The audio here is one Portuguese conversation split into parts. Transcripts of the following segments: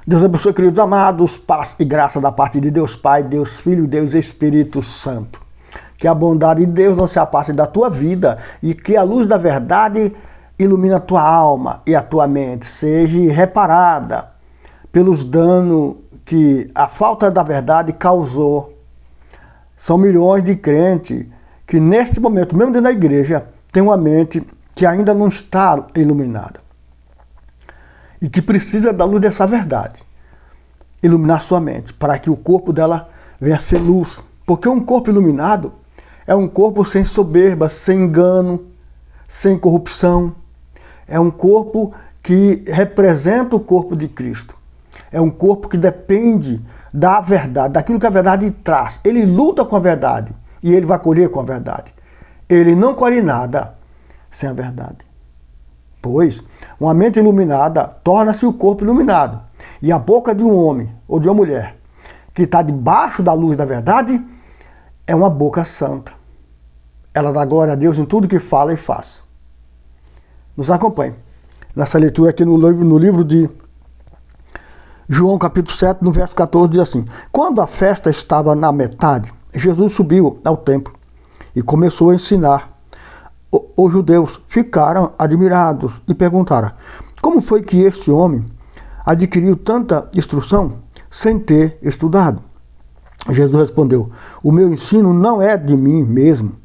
Deus abençoe, queridos amados, paz e graça da parte de Deus Pai, Deus Filho, Deus Espírito Santo. Que a bondade de Deus não se apasse da tua vida e que a luz da verdade ilumine a tua alma e a tua mente, seja reparada pelos danos que a falta da verdade causou. São milhões de crentes que neste momento, mesmo dentro da igreja, têm uma mente que ainda não está iluminada. E que precisa da luz dessa verdade. Iluminar sua mente, para que o corpo dela venha a ser luz. Porque um corpo iluminado é um corpo sem soberba, sem engano, sem corrupção. É um corpo que representa o corpo de Cristo. É um corpo que depende da verdade, daquilo que a verdade traz. Ele luta com a verdade e ele vai colher com a verdade. Ele não colhe nada sem a verdade. Pois uma mente iluminada torna-se o corpo iluminado. E a boca de um homem ou de uma mulher que está debaixo da luz da verdade é uma boca santa. Ela dá glória a Deus em tudo que fala e faz. Nos acompanhe nessa leitura aqui no livro de João capítulo 7, no verso 14, diz assim: Quando a festa estava na metade, Jesus subiu ao templo e começou a ensinar. Os judeus ficaram admirados e perguntaram: como foi que este homem adquiriu tanta instrução sem ter estudado? Jesus respondeu: o meu ensino não é de mim mesmo,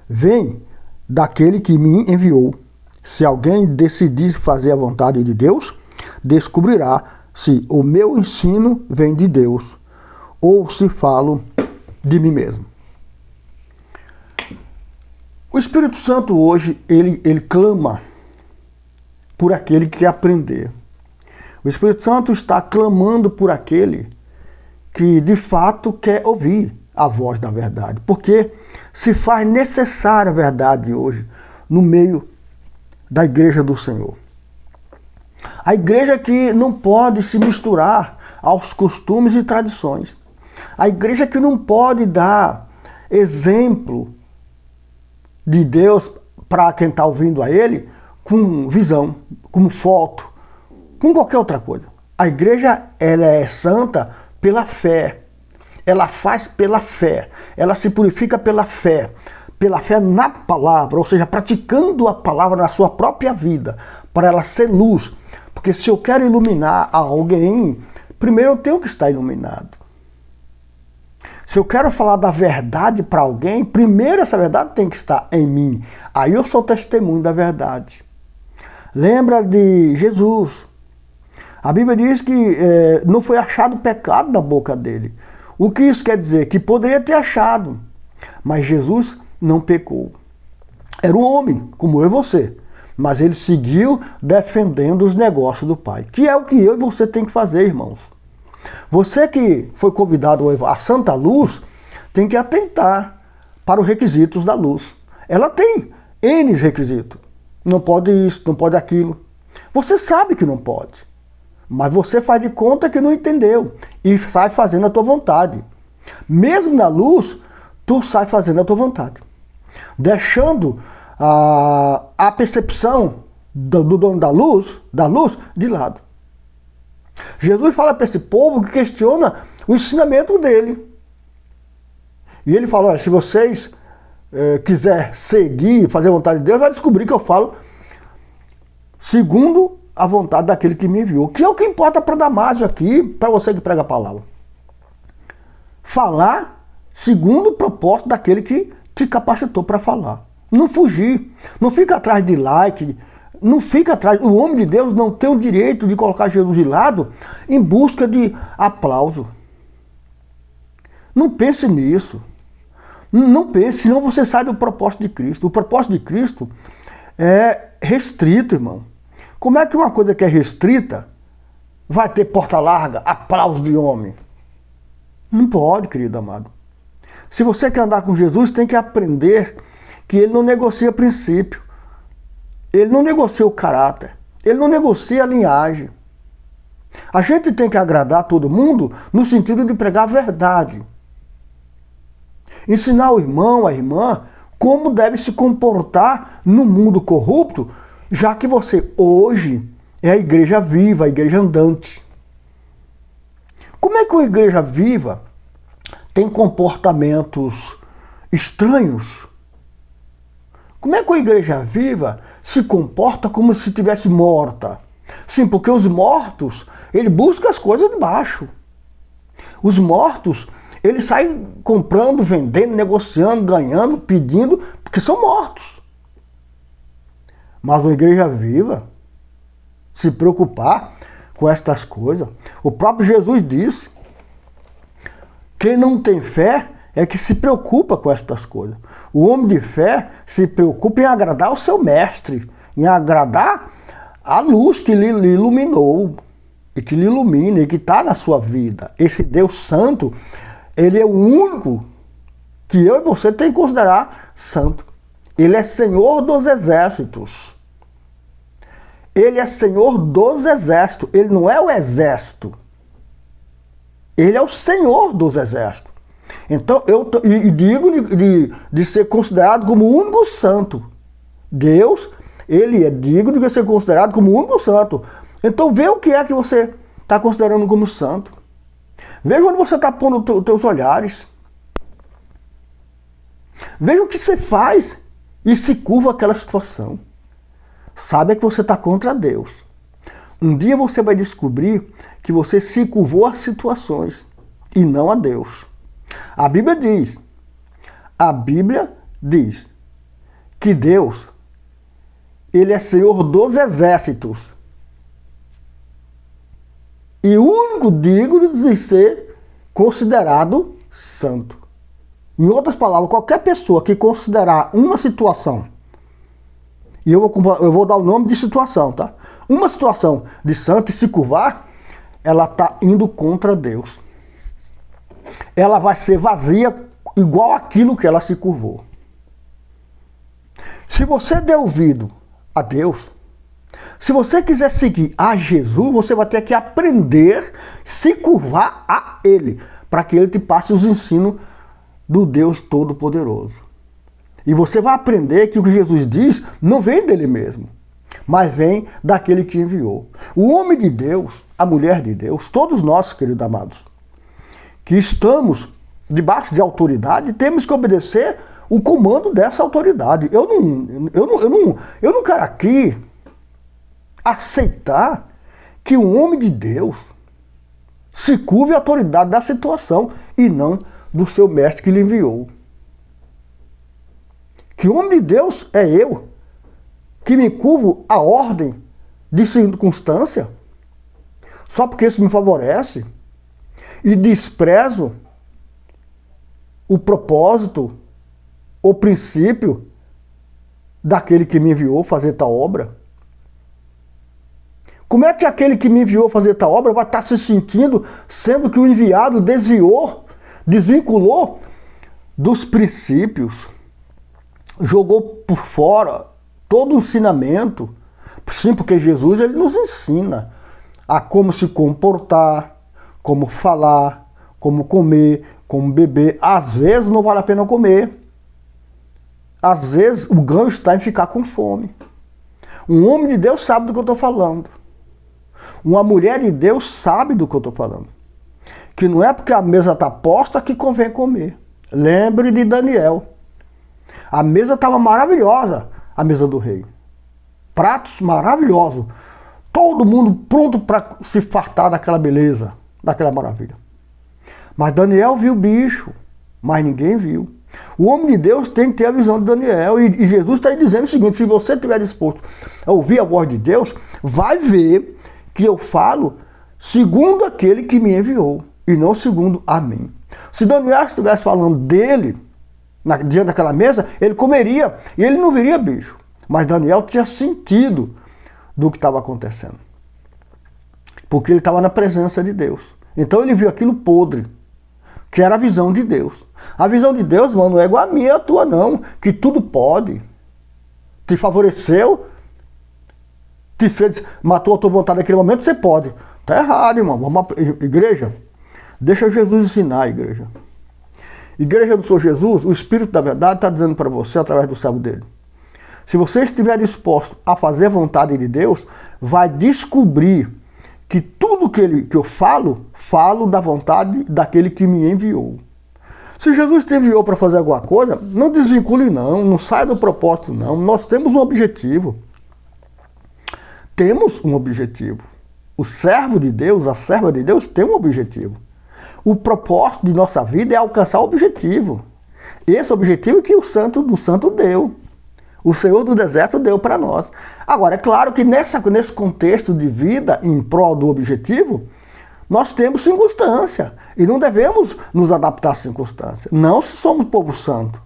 vem daquele que me enviou. Se alguém decidir fazer a vontade de Deus, descobrirá se o meu ensino vem de Deus ou se falo de mim mesmo. O Espírito Santo hoje, ele clama por aquele que quer aprender. O Espírito Santo está clamando por aquele que de fato quer ouvir a voz da verdade. Porque se faz necessária a verdade hoje no meio da igreja do Senhor. A igreja que não pode se misturar aos costumes e tradições. A igreja que não pode dar exemplo de Deus para quem está ouvindo a Ele com visão, como foto, com qualquer outra coisa. A igreja, ela é santa pela fé. Ela faz pela fé. Ela se purifica pela fé na palavra, ou seja, praticando a palavra na sua própria vida, para ela ser luz. Porque se eu quero iluminar alguém, primeiro eu tenho que estar iluminado. Se eu quero falar da verdade para alguém, primeiro essa verdade tem que estar em mim. Aí eu sou testemunho da verdade. Lembra de Jesus. A Bíblia diz que não foi achado pecado na boca dele. O que isso quer dizer? Que poderia ter achado, mas Jesus não pecou. Era um homem, como eu e você, mas ele seguiu defendendo os negócios do Pai, que é o que eu e você tem que fazer, irmãos. Você que foi convidado à santa luz, tem que atentar para os requisitos da luz. Ela tem N requisitos. Não pode isso, não pode aquilo. Você sabe que não pode, mas você faz de conta que não entendeu e sai fazendo a tua vontade. Mesmo na luz, tu sai fazendo a tua vontade, deixando a percepção do dono da luz de lado. Jesus fala para esse povo que questiona o ensinamento dele. E ele fala: olha, se vocês quiser seguir, fazer a vontade de Deus, vai descobrir que eu falo segundo a vontade daquele que me enviou. Que é o que importa para Damásio aqui, para você que prega a palavra. Falar segundo o propósito daquele que te capacitou para falar. Não fugir. Não fica atrás de like. Não fica atrás. O homem de Deus não tem o direito de colocar Jesus de lado em busca de aplauso. Não pense nisso. Não pense, senão você sai do propósito de Cristo. O propósito de Cristo é restrito, irmão. Como é que uma coisa que é restrita vai ter porta larga, aplauso de homem? Não pode, querido amado. Se você quer andar com Jesus, tem que aprender que ele não negocia princípio. Ele não negocia o caráter. Ele não negocia a linhagem. A gente tem que agradar todo mundo no sentido de pregar a verdade. Ensinar o irmão, a irmã, como deve se comportar no mundo corrupto, já que você hoje é a igreja viva, a igreja andante. Como é que uma igreja viva tem comportamentos estranhos? Como é que uma igreja viva se comporta como se estivesse morta? Sim, porque os mortos, ele busca as coisas de baixo. Os mortos, eles saem comprando, vendendo, negociando, ganhando, pedindo, porque são mortos. Mas uma igreja viva, se preocupar com estas coisas. O próprio Jesus disse, quem não tem fé é que se preocupa com estas coisas. O homem de fé se preocupa em agradar o seu mestre, em agradar a luz que lhe iluminou, e que lhe ilumina, e que está na sua vida. Esse Deus Santo, ele é o único que eu e você tem que considerar santo. Ele é Senhor dos exércitos. Ele é Senhor dos exércitos. Ele não é o exército. Ele é o Senhor dos exércitos. Então, eu digo de ser considerado como o único santo. Deus, ele é digno de ser considerado como o único santo. Então, vê o que é que você está considerando como santo. Veja onde você está pondo os teus olhares. Veja o que você faz e se curva aquela situação. Saiba que você está contra Deus. Um dia você vai descobrir que você se curvou às situações e não a Deus. A Bíblia diz que Deus, ele é Senhor dos exércitos. E o único digno de ser considerado santo. Em outras palavras, qualquer pessoa que considerar uma situação, e eu vou dar o nome de situação, tá? Uma situação de santo e se curvar, ela está indo contra Deus. Ela vai ser vazia igual aquilo que ela se curvou. Se você der ouvido a Deus, se você quiser seguir a Jesus, você vai ter que aprender, se curvar a Ele, para que Ele te passe os ensinos do Deus Todo-Poderoso. E você vai aprender que o que Jesus diz não vem dele mesmo, mas vem daquele que enviou. O homem de Deus, a mulher de Deus, todos nós, queridos amados, que estamos debaixo de autoridade, temos que obedecer o comando dessa autoridade. Eu não quero aqui aceitar que um homem de Deus se curve à autoridade da situação e não do seu mestre que lhe enviou. Que o homem de Deus é eu, que me curvo à ordem de circunstância, só porque isso me favorece, e desprezo o propósito, o princípio daquele que me enviou fazer tal obra. Como é que aquele que me enviou fazer tal obra vai estar se sentindo, sendo que o enviado desvinculou dos princípios, jogou por fora todo o ensinamento? Sim, porque Jesus, ele nos ensina a como se comportar, como falar, como comer, como beber. Às vezes não vale a pena comer. Às vezes o ganho está em ficar com fome. Um homem de Deus sabe do que eu estou falando. Uma mulher de Deus sabe do que eu estou falando. Que não é porque a mesa está posta que convém comer. Lembre de Daniel. A mesa estava maravilhosa, a mesa do rei. Pratos maravilhosos. Todo mundo pronto para se fartar daquela beleza, daquela maravilha. Mas Daniel viu o bicho, mas ninguém viu. O homem de Deus tem que ter a visão de Daniel. E Jesus está dizendo o seguinte: se você estiver disposto a ouvir a voz de Deus, vai ver que eu falo segundo aquele que me enviou, e não segundo a mim. Se Daniel estivesse falando dele, diante daquela mesa, ele comeria e ele não viria bicho. Mas Daniel tinha sentido do que estava acontecendo, porque ele estava na presença de Deus. Então ele viu aquilo podre, que era a visão de Deus. A visão de Deus, mano, não é igual a minha e a tua, não. Que tudo pode. Te favoreceu, te fez, matou a tua vontade naquele momento, você pode. Tá errado, irmão. Igreja, deixa Jesus ensinar, igreja. Igreja do Senhor Jesus, o Espírito da verdade está dizendo para você, através do servo dele. Se você estiver disposto a fazer a vontade de Deus, vai descobrir que tudo que eu falo da vontade daquele que me enviou. Se Jesus te enviou para fazer alguma coisa, não desvincule não saia do propósito não. Nós temos um objetivo. Temos um objetivo. O servo de Deus, a serva de Deus tem um objetivo. O propósito de nossa vida é alcançar o objetivo. Esse objetivo que o Santo do Santo deu. O Senhor do deserto deu para nós. Agora, é claro que nesse contexto de vida em prol do objetivo, nós temos circunstância. E não devemos nos adaptar às circunstâncias. Não se somos povo santo.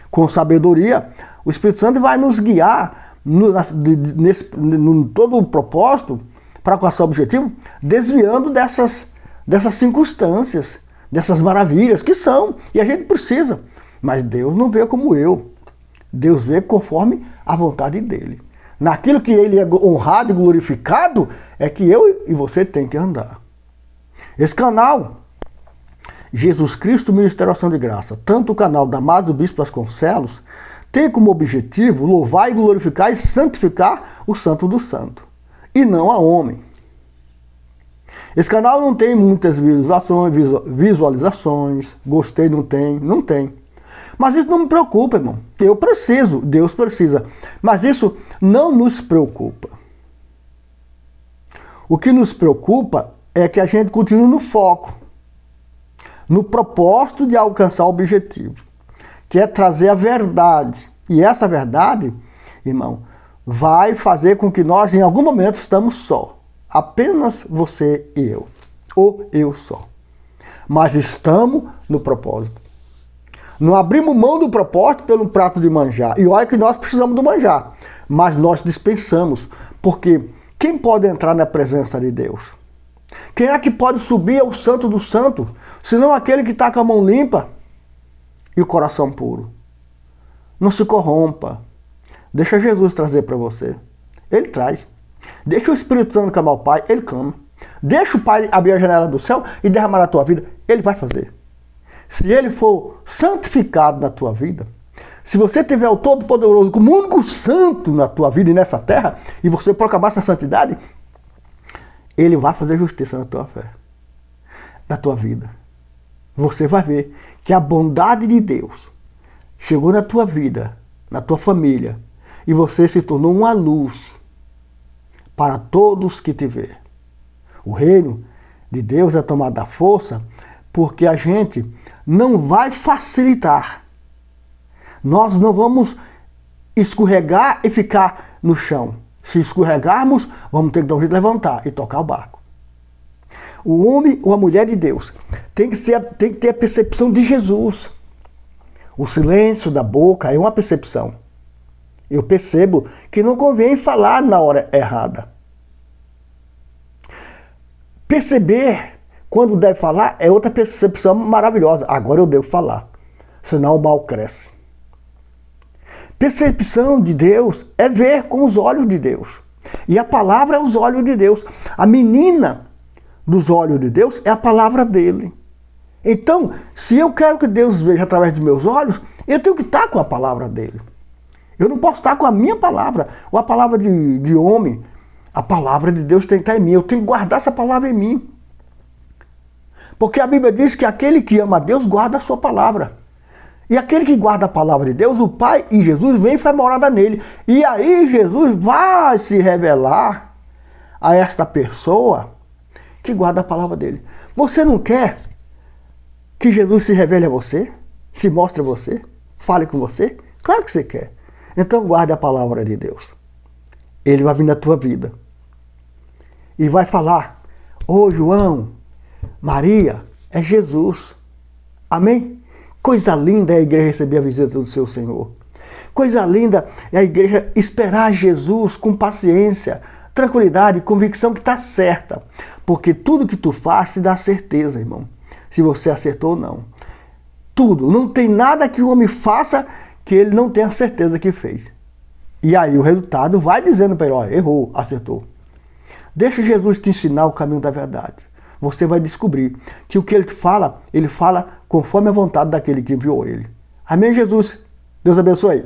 Com sabedoria, o Espírito Santo vai nos guiar no todo o propósito para alcançar o objetivo, desviando dessas circunstâncias, dessas maravilhas que são. E a gente precisa. Mas Deus não vê como eu. Deus vê conforme a vontade dele. Naquilo que ele é honrado e glorificado, é que eu e você tem que andar. Esse canal, Jesus Cristo Ministério Ação de Graça, tanto o canal Damásio Bispo Vasconcelos, tem como objetivo louvar e glorificar e santificar o Santo do Santo, e não a homem. Esse canal não tem muitas visualizações, gostei, não tem. Mas isso não me preocupa, irmão. Eu preciso, Deus precisa. Mas isso não nos preocupa. O que nos preocupa é que a gente continue no foco, no propósito de alcançar o objetivo, que é trazer a verdade. E essa verdade, irmão, vai fazer com que nós, em algum momento, estamos só. Apenas você e eu. Ou eu só. Mas estamos no propósito. Não abrimos mão do propósito pelo prato de manjar. E olha que nós precisamos do manjar. Mas nós dispensamos. Porque quem pode entrar na presença de Deus? Quem é que pode subir ao Santo do Santo? Senão aquele que está com a mão limpa e o coração puro. Não se corrompa. Deixa Jesus trazer para você. Ele traz. Deixa o Espírito Santo clamar ao Pai. Ele clama. Deixa o Pai abrir a janela do céu e derramar na tua vida. Ele vai fazer. Se ele for santificado na tua vida, se você tiver o Todo-Poderoso como único santo na tua vida e nessa terra, e você proclamar essa santidade, ele vai fazer justiça na tua fé, na tua vida. Você vai ver que a bondade de Deus chegou na tua vida, na tua família, e você se tornou uma luz para todos que te vê. O reino de Deus é tomado da força porque a gente não vai facilitar. Nós não vamos escorregar e ficar no chão. Se escorregarmos, vamos ter que dar um jeito de levantar e tocar o barco. O homem ou a mulher de Deus tem que ter a percepção de Jesus. O silêncio da boca é uma percepção. Eu percebo que não convém falar na hora errada. Perceber quando deve falar é outra percepção maravilhosa. Agora eu devo falar, senão o mal cresce. Percepção de Deus é ver com os olhos de Deus. E a palavra é os olhos de Deus. A menina dos olhos de Deus é a palavra dele. Então, se eu quero que Deus veja através dos meus olhos, eu tenho que estar com a palavra dele. Eu não posso estar com a minha palavra, ou a palavra de homem. A palavra de Deus tem que estar em mim. Eu tenho que guardar essa palavra em mim. Porque a Bíblia diz que aquele que ama a Deus guarda a sua palavra. E aquele que guarda a palavra de Deus, o Pai e Jesus vem e faz morada nele. E aí Jesus vai se revelar a esta pessoa que guarda a palavra dele. Você não quer que Jesus se revele a você? Se mostre a você? Fale com você? Claro que você quer. Então guarde a palavra de Deus. Ele vai vir na tua vida. E vai falar: ô João, Maria, é Jesus. Amém? Coisa linda é a igreja receber a visita do seu Senhor. Coisa linda é a igreja esperar Jesus com paciência, tranquilidade, convicção que está certa. Porque tudo que tu faz te dá certeza, irmão. Se você acertou ou não. Tudo. Não tem nada que o homem faça que ele não tenha certeza que fez. E aí o resultado vai dizendo para ele: ó, errou, acertou. Deixa Jesus te ensinar o caminho da verdade. Você vai descobrir que o que ele fala conforme a vontade daquele que enviou ele. Amém, Jesus? Deus abençoe.